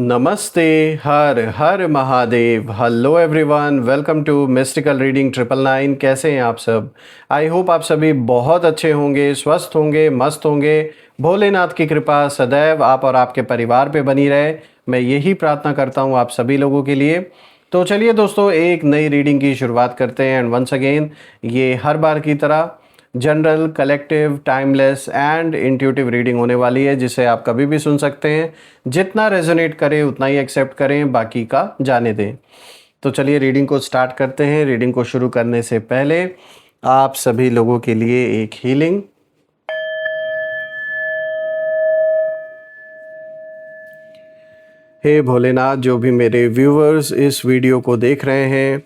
नमस्ते। हर हर Mahadev. Hello everyone, welcome to Mystical Reading 999। कैसे हैं आप सब? आई होप आप सभी बहुत अच्छे होंगे, स्वस्थ होंगे, मस्त होंगे। भोलेनाथ की कृपा सदैव आप और आपके परिवार पे बनी रहे, मैं यही प्रार्थना करता हूँ आप सभी लोगों के लिए। तो चलिए दोस्तों, एक नई रीडिंग की शुरुआत करते हैं। एंड वंस अगेन, ये हर बार की तरह general, collective, timeless and intuitive reading होने वाली है, जिसे आप कभी भी सुन सकते हैं। जितना रेजोनेट करें उतना ही एक्सेप्ट करें, बाकी का जाने दें। तो चलिए रीडिंग को स्टार्ट करते हैं। रीडिंग को शुरू करने से पहले आप सभी लोगों के लिए एक हीलिंग। हे भोलेनाथ, जो भी मेरे व्यूवर्स इस वीडियो को देख रहे हैं,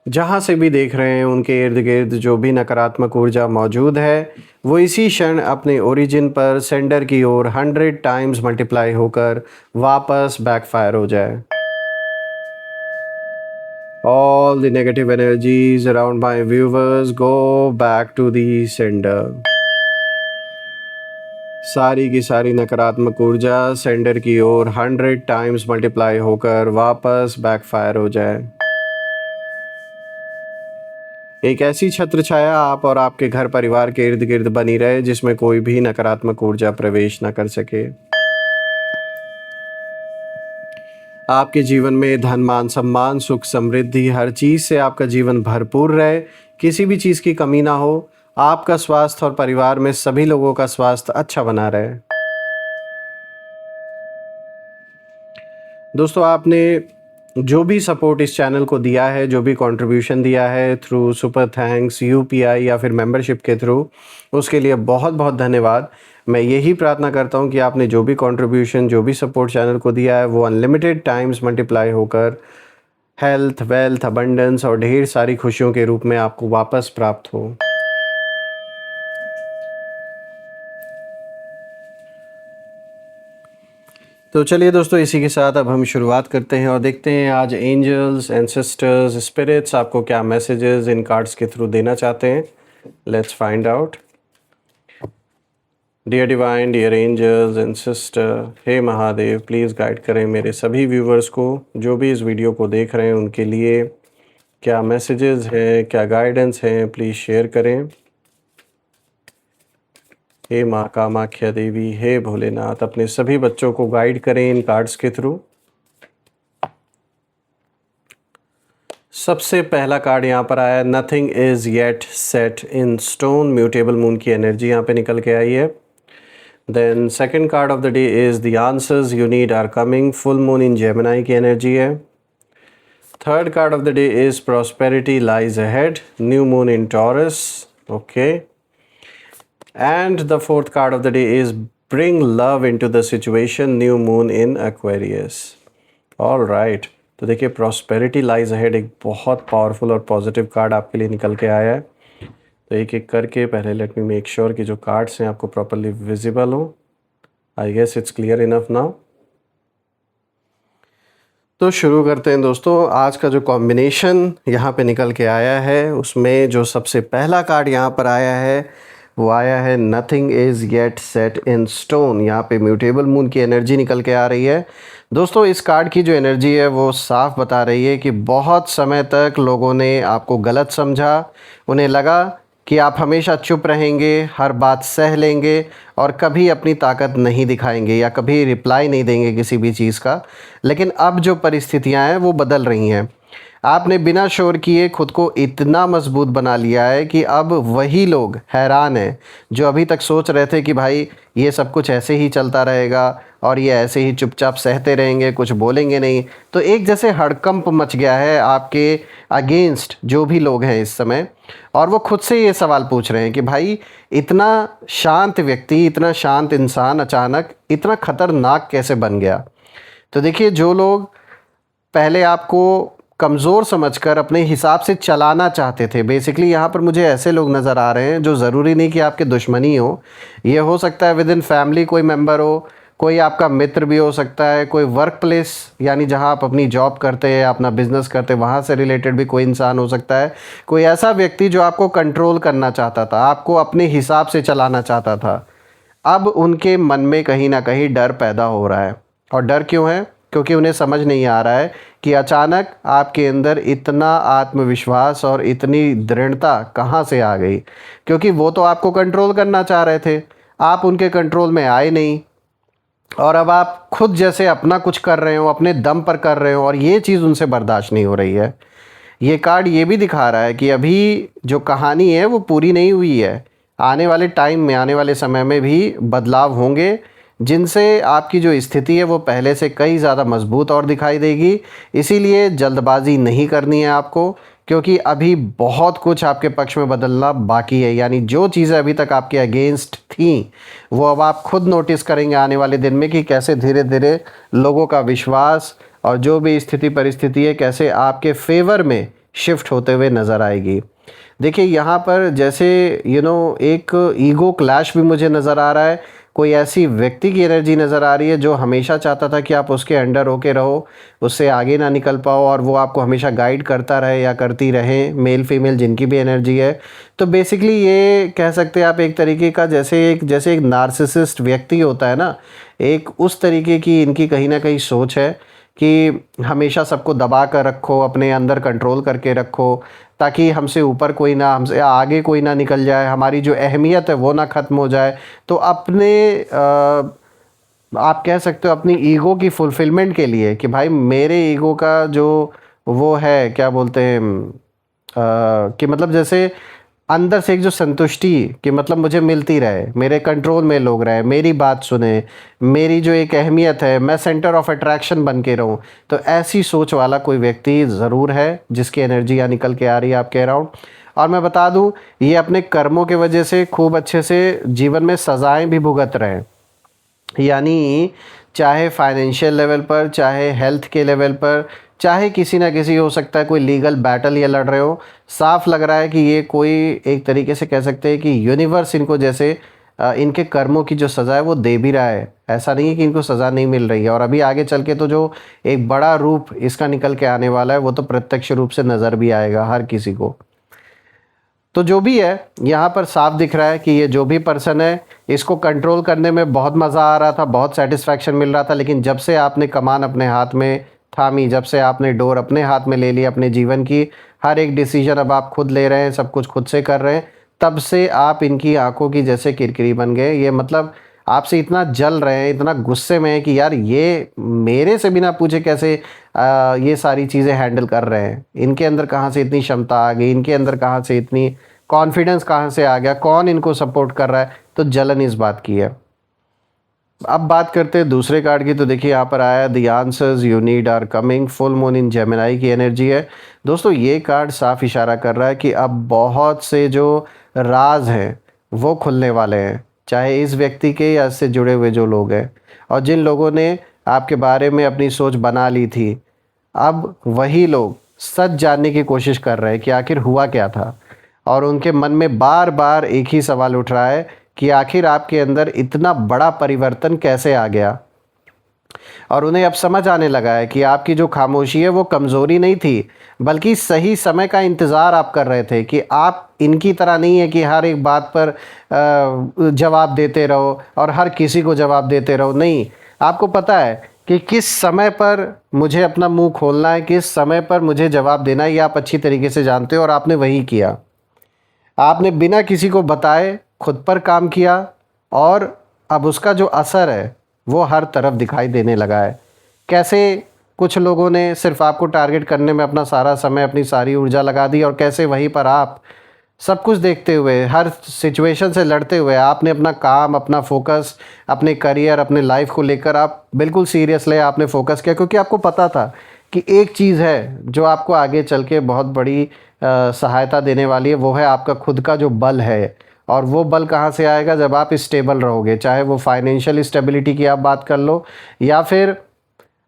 जहाँ से भी देख रहे हैं, उनके इर्द गिर्द जो भी नकारात्मक ऊर्जा मौजूद है वो इसी क्षण अपने ओरिजिन पर सेंडर की ओर 100 टाइम्स मल्टीप्लाई होकर वापस बैकफायर हो जाए। All the negative energies around my viewers go back to the sender. सारी की सारी नकारात्मक ऊर्जा सेंडर की ओर 100 टाइम्स मल्टीप्लाई होकर वापस बैकफायर हो जाए। एक ऐसी छत्र छाया आप और आपके घर परिवार के इर्द गिर्द बनी रहे, जिसमें कोई भी नकारात्मक ऊर्जा प्रवेश न कर सके। आपके जीवन में धन, मान, सम्मान, सुख, समृद्धि, हर चीज से आपका जीवन भरपूर रहे, किसी भी चीज की कमी ना हो। आपका स्वास्थ्य और परिवार में सभी लोगों का स्वास्थ्य अच्छा बना रहे। दोस्तों, आपने जो भी सपोर्ट इस चैनल को दिया है, जो भी कंट्रीब्यूशन दिया है थ्रू सुपर थैंक्स, यूपीआई या फिर मेंबरशिप के थ्रू, उसके लिए बहुत बहुत धन्यवाद। मैं यही प्रार्थना करता हूं कि आपने जो भी कंट्रीब्यूशन, जो भी सपोर्ट चैनल को दिया है, वो अनलिमिटेड टाइम्स मल्टीप्लाई होकर हेल्थ, वेल्थ, अबंडेंस और ढेर सारी खुशियों के रूप में आपको वापस प्राप्त हो। तो चलिए दोस्तों, इसी के साथ अब हम शुरुआत करते हैं और देखते हैं आज एंजल्स, एंसेस्टर्स, स्पिरिट्स आपको क्या मैसेजेस इन कार्ड्स के थ्रू देना चाहते हैं। Let's find out. Dear divine, dear angels, ancestor, हे महादेव, प्लीज़ गाइड करें मेरे सभी व्यूवर्स को, जो भी इस वीडियो को देख रहे हैं, उनके लिए क्या मैसेजेस हैं, क्या गाइडेंस हैं, प्लीज़ शेयर करें। हे माँ कामाख्या देवी, हे भोलेनाथ, अपने सभी बच्चों को गाइड करें इन कार्ड्स के थ्रू। सबसे पहला कार्ड यहाँ पर आया, nothing is yet set in stone. Mutable moon की एनर्जी यहाँ पे निकल के आई है। Then second card of the day is the answers you need are coming. Full moon in Gemini की एनर्जी है। Third card of the day is prosperity lies ahead. New moon in Taurus. Okay. And the fourth card of the day is bring love into the situation, new moon in Aquarius. All right. तो देखिए, prosperity lies ahead एक बहुत powerful और positive card आपके लिए निकल के आया है। तो एक एक करके पहले लेट मी मेक श्योर कि जो कार्ड्स हैं आपको प्रॉपरली विजिबल हो। I guess it's clear enough now. तो शुरू करते हैं दोस्तों। आज का जो कॉम्बिनेशन यहाँ पे निकल के आया है, उसमें जो सबसे पहला कार्ड यहाँ पर आया है वो आया है nothing is yet set in stone. यहाँ पे म्यूटेबल मून की एनर्जी निकल के आ रही है। दोस्तों, इस कार्ड की जो एनर्जी है वो साफ बता रही है कि बहुत समय तक लोगों ने आपको गलत समझा। उन्हें लगा कि आप हमेशा चुप रहेंगे, हर बात सह लेंगे और कभी अपनी ताकत नहीं दिखाएंगे या कभी रिप्लाई नहीं देंगे किसी भी चीज़ का। लेकिन अब जो परिस्थितियाँ हैं वो बदल रही हैं। आपने बिना शोर किए खुद को इतना मजबूत बना लिया है कि अब वही लोग हैरान हैं जो अभी तक सोच रहे थे कि भाई ये सब कुछ ऐसे ही चलता रहेगा और ये ऐसे ही चुपचाप सहते रहेंगे, कुछ बोलेंगे नहीं। तो एक जैसे हड़कंप मच गया है आपके अगेंस्ट जो भी लोग हैं इस समय, और वो खुद से ये सवाल पूछ रहे हैं कि भाई इतना शांत व्यक्ति, इतना शांत इंसान अचानक इतना खतरनाक कैसे बन गया। तो देखिए, जो लोग पहले आपको कमज़ोर समझकर अपने हिसाब से चलाना चाहते थे, बेसिकली यहाँ पर मुझे ऐसे लोग नज़र आ रहे हैं जो ज़रूरी नहीं कि आपके दुश्मनी हो। ये हो सकता है विद इन फैमिली कोई मेंबर हो, कोई आपका मित्र भी हो सकता है, कोई वर्क प्लेस यानी जहाँ आप अपनी जॉब करते हैं, अपना बिजनेस करते हैं, वहाँ से रिलेटेड भी कोई इंसान हो सकता है। कोई ऐसा व्यक्ति जो आपको कंट्रोल करना चाहता था, आपको अपने हिसाब से चलाना चाहता था। अब उनके मन में कहीं ना कहीं डर पैदा हो रहा है। और डर क्यों है? क्योंकि उन्हें समझ नहीं आ रहा है कि अचानक आपके अंदर इतना आत्मविश्वास और इतनी दृढ़ता कहाँ से आ गई। क्योंकि वो तो आपको कंट्रोल करना चाह रहे थे, आप उनके कंट्रोल में आए नहीं, और अब आप खुद जैसे अपना कुछ कर रहे हो, अपने दम पर कर रहे हो, और ये चीज़ उनसे बर्दाश्त नहीं हो रही है। ये कार्ड ये भी दिखा रहा है कि अभी जो कहानी है वो पूरी नहीं हुई है। आने वाले टाइम में, आने वाले समय में भी बदलाव होंगे, जिनसे आपकी जो स्थिति है वो पहले से कई ज़्यादा मजबूत और दिखाई देगी। इसीलिए जल्दबाजी नहीं करनी है आपको, क्योंकि अभी बहुत कुछ आपके पक्ष में बदलना बाकी है। यानी जो चीज़ें अभी तक आपके अगेंस्ट थी, वो अब आप खुद नोटिस करेंगे आने वाले दिन में कि कैसे धीरे धीरे लोगों का विश्वास और जो भी स्थिति परिस्थिति है कैसे आपके फेवर में शिफ्ट होते हुए नज़र आएगी। देखिए यहाँ पर जैसे एक ईगो क्लैश भी मुझे नज़र आ रहा है। कोई ऐसी व्यक्ति की एनर्जी नज़र आ रही है जो हमेशा चाहता था कि आप उसके अंडर होके रहो, उससे आगे ना निकल पाओ, और वो आपको हमेशा गाइड करता रहे या करती रहे, मेल फीमेल जिनकी भी एनर्जी है। तो बेसिकली ये कह सकते हैं आप एक तरीके का जैसे एक नार्सिसिस्ट व्यक्ति होता है ना, एक उस तरीके की इनकी कहीं ना कहीं सोच है कि हमेशा सबको दबा कर रखो, अपने अंदर कंट्रोल करके रखो, ताकि हमसे ऊपर कोई ना, हमसे आगे कोई ना निकल जाए, हमारी जो अहमियत है वो ना ख़त्म हो जाए। तो अपने आप कह सकते हो अपनी ईगो की फुलफ़िलमेंट के लिए कि भाई मेरे ईगो का जो वो है, क्या बोलते हैं कि मतलब जैसे अंदर से एक जो संतुष्टि कि मतलब मुझे मिलती रहे, मेरे कंट्रोल में लोग रहे, मेरी बात सुने, मेरी जो एक अहमियत है, मैं सेंटर ऑफ अट्रैक्शन बन के रहूं। तो ऐसी सोच वाला कोई व्यक्ति ज़रूर है जिसकी एनर्जी यहाँ निकल के आ रही है आपके अराउंड। और मैं बता दूं, ये अपने कर्मों के वजह से खूब अच्छे से जीवन में सज़ाएँ भी भुगत रहे हैं। यानी चाहे फाइनेंशियल लेवल पर, चाहे हेल्थ के लेवल पर, चाहे किसी ना किसी हो सकता है कोई लीगल बैटल ये लड़ रहे हो, साफ लग रहा है कि ये कोई एक तरीके से कह सकते हैं कि यूनिवर्स इनको जैसे इनके कर्मों की जो सज़ा है वो दे भी रहा है। ऐसा नहीं है कि इनको सज़ा नहीं मिल रही है। और अभी आगे चल के तो जो एक बड़ा रूप इसका निकल के आने वाला है वो तो प्रत्यक्ष रूप से नज़र भी आएगा हर किसी को। तो जो भी है यहाँ पर साफ दिख रहा है कि ये जो भी पर्सन है, इसको कंट्रोल करने में बहुत मज़ा आ रहा था, बहुत सेटिस्फैक्शन मिल रहा था, लेकिन जब से आपने कमान अपने हाथ में थामी, जब से आपने डोर अपने हाथ में ले ली अपने जीवन की, हर एक डिसीजन अब आप खुद ले रहे हैं, सब कुछ खुद से कर रहे हैं, तब से आप इनकी आंखों की जैसे किरकिरी बन गए। ये मतलब आपसे इतना जल रहे हैं, इतना गुस्से में है कि यार ये मेरे से बिना पूछे कैसे ये सारी चीज़ें हैंडल कर रहे हैं, इनके अंदर कहाँ से इतनी क्षमता आ गई, इनके अंदर कहाँ से इतनी कॉन्फिडेंस कहाँ से आ गया, कौन इनको सपोर्ट कर रहा है। तो जलन इस बात की है। अब बात करते हैं दूसरे कार्ड की। तो देखिए यहाँ पर आया the answers you need are coming, full moon in Gemini की एनर्जी है। दोस्तों ये कार्ड साफ इशारा कर रहा है कि अब बहुत से जो राज हैं वो खुलने वाले हैं, चाहे इस व्यक्ति के या इससे जुड़े हुए जो लोग हैं। और जिन लोगों ने आपके बारे में अपनी सोच बना ली थी, अब वही लोग सच जानने की कोशिश कर रहे हैं कि आखिर हुआ क्या था। और उनके मन में बार बार एक ही सवाल उठ रहा है कि आखिर आपके अंदर इतना बड़ा परिवर्तन कैसे आ गया। और उन्हें अब समझ आने लगा है कि आपकी जो खामोशी है वो कमज़ोरी नहीं थी, बल्कि सही समय का इंतज़ार आप कर रहे थे। कि आप इनकी तरह नहीं है कि हर एक बात पर जवाब देते रहो और हर किसी को जवाब देते रहो। नहीं, आपको पता है कि किस समय पर मुझे अपना मुंह खोलना है, किस समय पर मुझे जवाब देना है, ये आप अच्छी तरीके से जानते हो। और आपने वही किया, आपने बिना किसी को बताए खुद पर काम किया, और अब उसका जो असर है वो हर तरफ दिखाई देने लगा है। कैसे कुछ लोगों ने सिर्फ आपको टारगेट करने में अपना सारा समय, अपनी सारी ऊर्जा लगा दी, और कैसे वहीं पर आप सब कुछ देखते हुए, हर सिचुएशन से लड़ते हुए, आपने अपना काम, अपना फोकस, अपने करियर, अपने लाइफ को लेकर आप बिल्कुल सीरियसली आपने फोकस किया। क्योंकि आपको पता था कि एक चीज़ है जो आपको आगे चल के बहुत बड़ी सहायता देने वाली है, वो है आपका खुद का जो बल है। और वो बल कहाँ से आएगा? जब आप स्टेबल रहोगे। चाहे वो फाइनेंशियल स्टेबिलिटी की आप बात कर लो, या फिर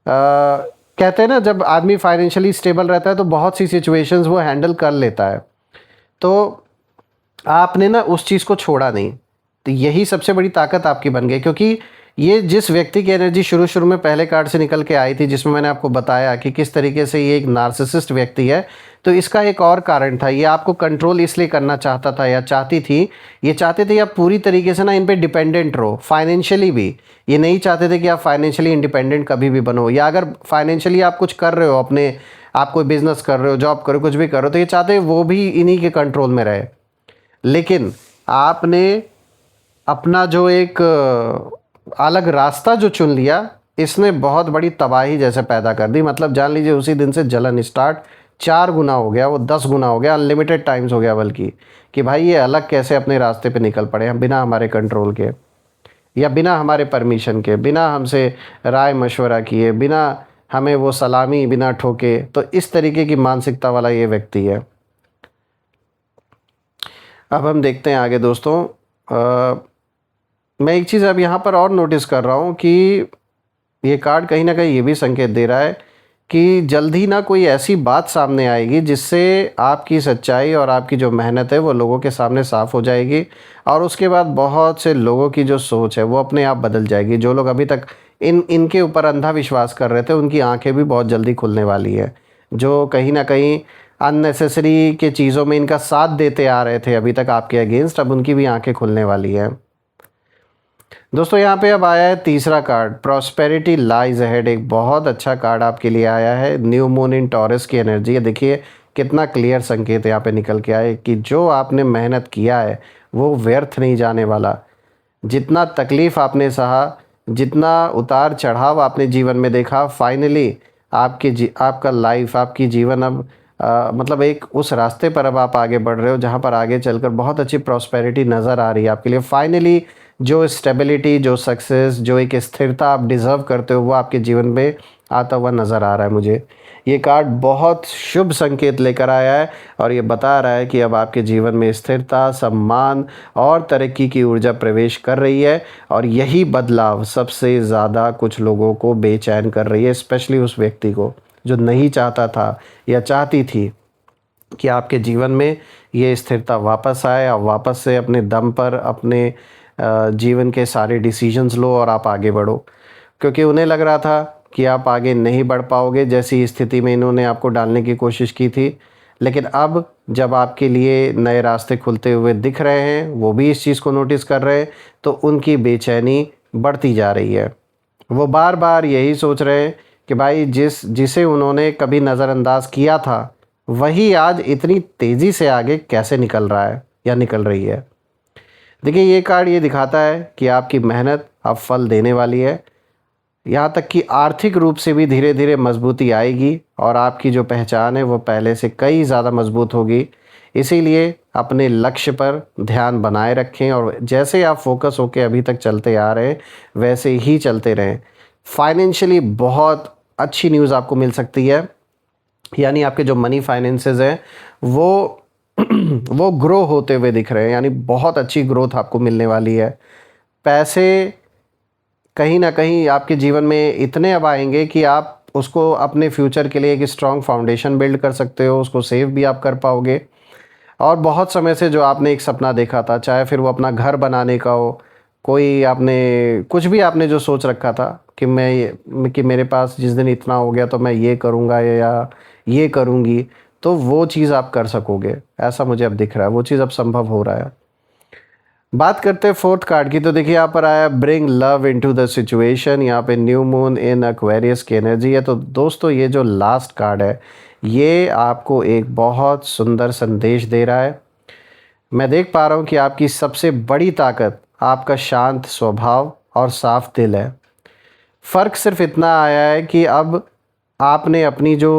कहते हैं ना, जब आदमी फाइनेंशियली स्टेबल रहता है तो बहुत सी सिचुएशंस वो हैंडल कर लेता है। तो आपने ना उस चीज़ को छोड़ा नहीं, तो यही सबसे बड़ी ताकत आपकी बन गई। क्योंकि ये जिस व्यक्ति की एनर्जी शुरू शुरू में पहले कार्ड से निकल के आई थी, जिसमें मैंने आपको बताया कि किस तरीके से ये एक नार्सिसिस्ट व्यक्ति है, तो इसका एक और कारण था, ये आपको कंट्रोल इसलिए करना चाहता था या चाहती थी, ये चाहते थे आप पूरी तरीके से ना इन पे डिपेंडेंट रहो, फाइनेंशियली भी। ये नहीं चाहते थे कि आप फाइनेंशियली इंडिपेंडेंट कभी भी बनो, या अगर फाइनेंशियली आप कुछ कर रहे हो, अपने आप कोई बिजनेस कर रहे हो, जॉब कर रहे हो, कुछ भी कर रहे हो, तो ये चाहते वो भी इन्हीं के कंट्रोल में रहे। लेकिन आपने अपना जो एक अलग रास्ता जो चुन लिया, इसने बहुत बड़ी तबाही जैसे पैदा कर दी। मतलब जान लीजिए उसी दिन से जलन स्टार्ट 4 गुना हो गया, वो 10 गुना हो गया, अनलिमिटेड टाइम्स हो गया बल्कि, कि भाई ये अलग कैसे अपने रास्ते पे निकल पड़े हैं बिना हमारे कंट्रोल के, या बिना हमारे परमिशन के, बिना हमसे राय मशवरा किए, बिना हमें वो सलामी बिना ठोके। तो इस तरीके की मानसिकता वाला ये व्यक्ति है। अब हम देखते हैं आगे दोस्तों। मैं एक चीज़ अब यहाँ पर और नोटिस कर रहा हूँ कि ये कार्ड कहीं ना कहीं ये भी संकेत दे रहा है कि जल्द ही ना कोई ऐसी बात सामने आएगी जिससे आपकी सच्चाई और आपकी जो मेहनत है वो लोगों के सामने साफ़ हो जाएगी, और उसके बाद बहुत से लोगों की जो सोच है वो अपने आप बदल जाएगी। जो लोग अभी तक इनके ऊपर अंधा विश्वास कर रहे थे, उनकी आंखें भी बहुत जल्दी खुलने वाली है। जो कहीं ना कहीं अननेसेसरी के चीज़ों में इनका साथ देते आ रहे थे अभी तक आपके अगेंस्ट, अब उनकी भी आंखें खुलने वाली है। दोस्तों यहाँ पे अब आया है तीसरा कार्ड, प्रॉस्पेरिटी लाइज अहेड। एक बहुत अच्छा कार्ड आपके लिए आया है, न्यू मून इन टॉरस की एनर्जी है। देखिए कितना क्लियर संकेत यहाँ पे निकल के आए कि जो आपने मेहनत किया है वो व्यर्थ नहीं जाने वाला। जितना तकलीफ़ आपने सहा, जितना उतार चढ़ाव आपने जीवन में देखा, फाइनली आपका लाइफ, आपकी जीवन अब मतलब एक उस रास्ते पर अब आप आगे बढ़ रहे हो जहाँ पर आगे चलकर बहुत अच्छी प्रॉस्पेरिटी नज़र आ रही है आपके लिए। फाइनली जो स्टेबिलिटी, जो सक्सेस, जो एक स्थिरता आप डिज़र्व करते हो वो आपके जीवन में आता हुआ नज़र आ रहा है मुझे। ये कार्ड बहुत शुभ संकेत लेकर आया है और ये बता रहा है कि अब आपके जीवन में स्थिरता, सम्मान और तरक्की की ऊर्जा प्रवेश कर रही है, और यही बदलाव सबसे ज़्यादा कुछ लोगों को बेचैन कर रही है, स्पेशली उस व्यक्ति को जो नहीं चाहता था या चाहती थी कि आपके जीवन में ये स्थिरता वापस आए, आप वापस से अपने दम पर अपने जीवन के सारे डिसीजंस लो और आप आगे बढ़ो। क्योंकि उन्हें लग रहा था कि आप आगे नहीं बढ़ पाओगे, जैसी स्थिति में इन्होंने आपको डालने की कोशिश की थी। लेकिन अब जब आपके लिए नए रास्ते खुलते हुए दिख रहे हैं, वो भी इस चीज़ को नोटिस कर रहे हैं, तो उनकी बेचैनी बढ़ती जा रही है। वो बार बार यही सोच रहे हैं कि भाई जिसे उन्होंने कभी नज़रअंदाज किया था, वही आज इतनी तेज़ी से आगे कैसे निकल रहा है या निकल रही है। देखिए ये कार्ड ये दिखाता है कि आपकी मेहनत अब फल देने वाली है, यहाँ तक कि आर्थिक रूप से भी धीरे धीरे मजबूती आएगी, और आपकी जो पहचान है वो पहले से कई ज़्यादा मजबूत होगी। इसीलिए अपने लक्ष्य पर ध्यान बनाए रखें, और जैसे आप फोकस होकर अभी तक चलते आ रहे हैं वैसे ही चलते रहें। फाइनेंशियली बहुत अच्छी न्यूज़ आपको मिल सकती है, यानी आपके जो मनी फाइनेंसेस हैं वो ग्रो होते हुए दिख रहे हैं, यानी बहुत अच्छी ग्रोथ आपको मिलने वाली है। पैसे कहीं ना कहीं आपके जीवन में इतने अब आएंगे कि आप उसको अपने फ्यूचर के लिए एक स्ट्रॉन्ग फाउंडेशन बिल्ड कर सकते हो, उसको सेव भी आप कर पाओगे। और बहुत समय से जो आपने एक सपना देखा था, चाहे फिर वो अपना घर बनाने का हो, कोई आपने कुछ भी आपने जो सोच रखा था कि कि मेरे पास जिस दिन इतना हो गया तो मैं ये करूँगा या ये करूँगी, तो वो चीज़ आप कर सकोगे, ऐसा मुझे अब दिख रहा है, वो चीज़ अब संभव हो रहा है। बात करते हैं फोर्थ कार्ड की, तो देखिए यहाँ पर आया bring love into the situation. यहाँ पे न्यू मून इन एक्वेरियस की एनर्जी है। तो दोस्तों ये जो लास्ट कार्ड है ये आपको एक बहुत सुंदर संदेश दे रहा है। मैं देख पा रहा हूँ कि आपकी सबसे बड़ी ताकत आपका शांत स्वभाव और साफ दिल है। फ़र्क सिर्फ इतना आया है कि अब आपने अपनी जो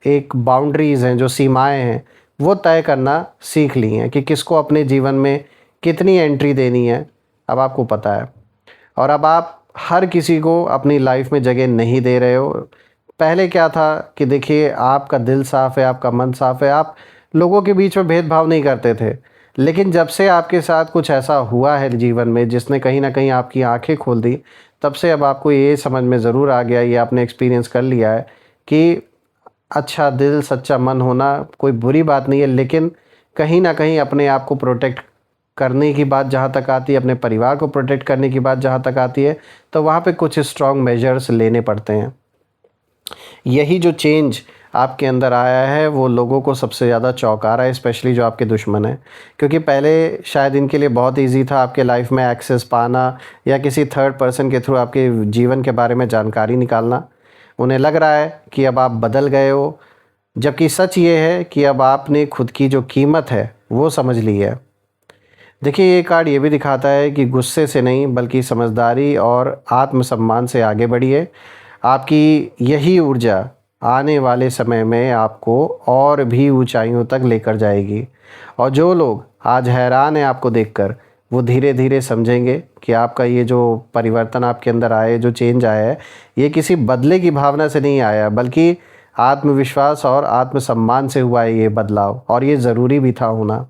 एक बाउंड्रीज़ हैं, जो सीमाएं हैं, वो तय करना सीख ली हैं कि किसको अपने जीवन में कितनी एंट्री देनी है, अब आपको पता है। और अब आप हर किसी को अपनी लाइफ में जगह नहीं दे रहे हो। पहले क्या था कि देखिए आपका दिल साफ़ है, आपका मन साफ़ है, आप लोगों के बीच में भेदभाव नहीं करते थे। लेकिन जब से आपके साथ कुछ ऐसा हुआ है जीवन में जिसने कहीं ना कहीं आपकी आंखें खोल दी, तब से अब आपको ये समझ में ज़रूर आ गया, ये आपने एक्सपीरियंस कर लिया है कि अच्छा दिल, सच्चा मन होना कोई बुरी बात नहीं है, लेकिन कहीं ना कहीं अपने आप को प्रोटेक्ट करने की बात जहाँ तक आती है, अपने परिवार को प्रोटेक्ट करने की बात जहाँ तक आती है, तो वहाँ पे कुछ स्ट्रॉन्ग मेजर्स लेने पड़ते हैं। यही जो चेंज आपके अंदर आया है वो लोगों को सबसे ज़्यादा चौंका रहा है, स्पेशली जो आपके दुश्मन हैं, क्योंकि पहले शायद इनके लिए बहुत इजी था आपके लाइफ में एक्सेस पाना या किसी थर्ड पर्सन के थ्रू आपके जीवन के बारे में जानकारी निकालना। उन्हें लग रहा है कि अब आप बदल गए हो, जबकि सच ये है कि अब आपने खुद की जो कीमत है वो समझ ली है। देखिए, ये कार्ड ये भी दिखाता है कि गुस्से से नहीं बल्कि समझदारी और आत्मसम्मान से आगे बढ़िए। आपकी यही ऊर्जा आने वाले समय में आपको और भी ऊंचाइयों तक लेकर जाएगी, और जो लोग आज हैरान हैं आपको देखकर, वो धीरे धीरे समझेंगे कि आपका ये जो परिवर्तन आपके अंदर आया है, जो चेंज आया है, ये किसी बदले की भावना से नहीं आया बल्कि आत्मविश्वास और आत्मसम्मान से हुआ है ये बदलाव, और ये ज़रूरी भी था होना।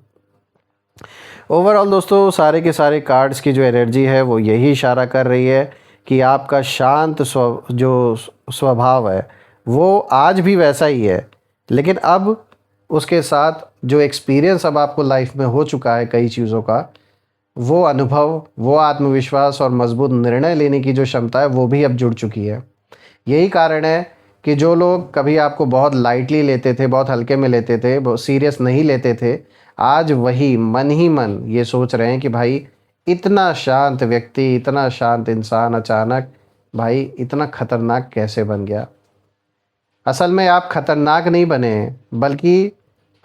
ओवरऑल दोस्तों, सारे के सारे कार्ड्स की जो एनर्जी है वो यही इशारा कर रही है कि आपका शांत जो स्वभाव है वो आज भी वैसा ही है, लेकिन अब उसके साथ जो एक्सपीरियंस अब आपको लाइफ में हो चुका है कई चीज़ों का, वो अनुभव, वो आत्मविश्वास और मजबूत निर्णय लेने की जो क्षमता है वो भी अब जुड़ चुकी है। यही कारण है कि जो लोग कभी आपको बहुत लाइटली लेते थे, बहुत हल्के में लेते थे, बहुत सीरियस नहीं लेते थे, आज वही मन ही मन ये सोच रहे हैं कि भाई इतना शांत व्यक्ति, इतना शांत इंसान अचानक भाई इतना खतरनाक कैसे बन गया। असल में आप खतरनाक नहीं बने हैं, बल्कि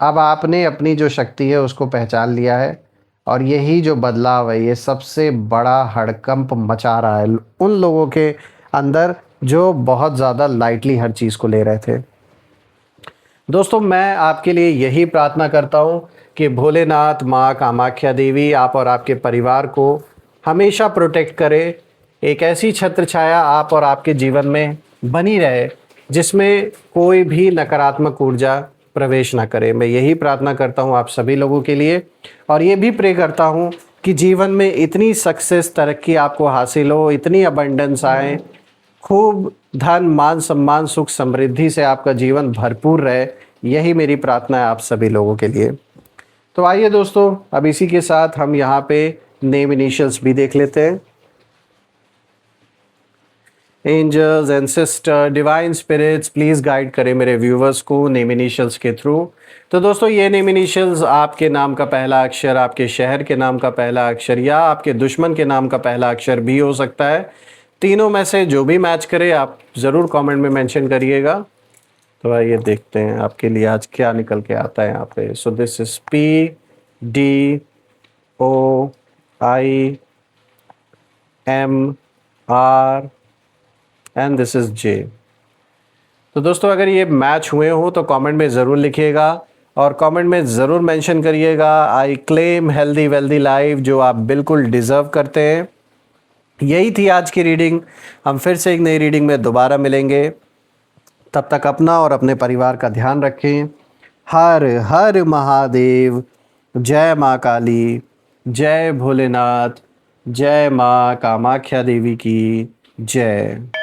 अब आपने अपनी जो शक्ति है उसको पहचान लिया है, और यही जो बदलाव है ये सबसे बड़ा हड़कंप मचा रहा है उन लोगों के अंदर जो बहुत ज़्यादा लाइटली हर चीज़ को ले रहे थे। दोस्तों, मैं आपके लिए यही प्रार्थना करता हूँ कि भोलेनाथ, माँ कामाख्या देवी आप और आपके परिवार को हमेशा प्रोटेक्ट करे। एक ऐसी छत्र छाया आप और आपके जीवन में बनी रहे जिसमें कोई भी नकारात्मक ऊर्जा प्रवेश ना करे। मैं यही प्रार्थना करता हूँ आप सभी लोगों के लिए, और ये भी प्रे करता हूँ कि जीवन में इतनी सक्सेस, तरक्की आपको हासिल हो, इतनी अबंडेंस आए, खूब धन, मान, सम्मान, सुख, समृद्धि से आपका जीवन भरपूर रहे। यही मेरी प्रार्थना है आप सभी लोगों के लिए। तो आइए दोस्तों, अब इसी के साथ हम यहाँ पे नेम इनिशियल्स भी देख लेते हैं। Angels, ancestor, divine spirits, please guide करें मेरे व्यूवर्स को नेम इनिशियल्स के थ्रू। तो दोस्तों, ये नेम इनिशियल्स आपके नाम का पहला अक्षर, आपके शहर के नाम का पहला अक्षर, या आपके दुश्मन के नाम का पहला अक्षर भी हो सकता है। तीनों में से जो भी मैच करे आप ज़रूर कमेंट में मेंशन करिएगा। तो आइए देखते हैं आपके लिए आज क्या निकल के आता है यहाँ पे। So this is PDOIMR and this is J। तो दोस्तों, अगर ये मैच हुए हो तो कमेंट में ज़रूर लिखिएगा, और कमेंट में ज़रूर मेंशन करिएगा I claim healthy wealthy life, जो आप बिल्कुल डिज़र्व करते हैं। यही थी आज की रीडिंग। हम फिर से एक नई रीडिंग में दोबारा मिलेंगे। तब तक अपना और अपने परिवार का ध्यान रखें। हर हर महादेव। जय माँ काली, जय भोलेनाथ, जय माँ कामाख्या देवी की जय।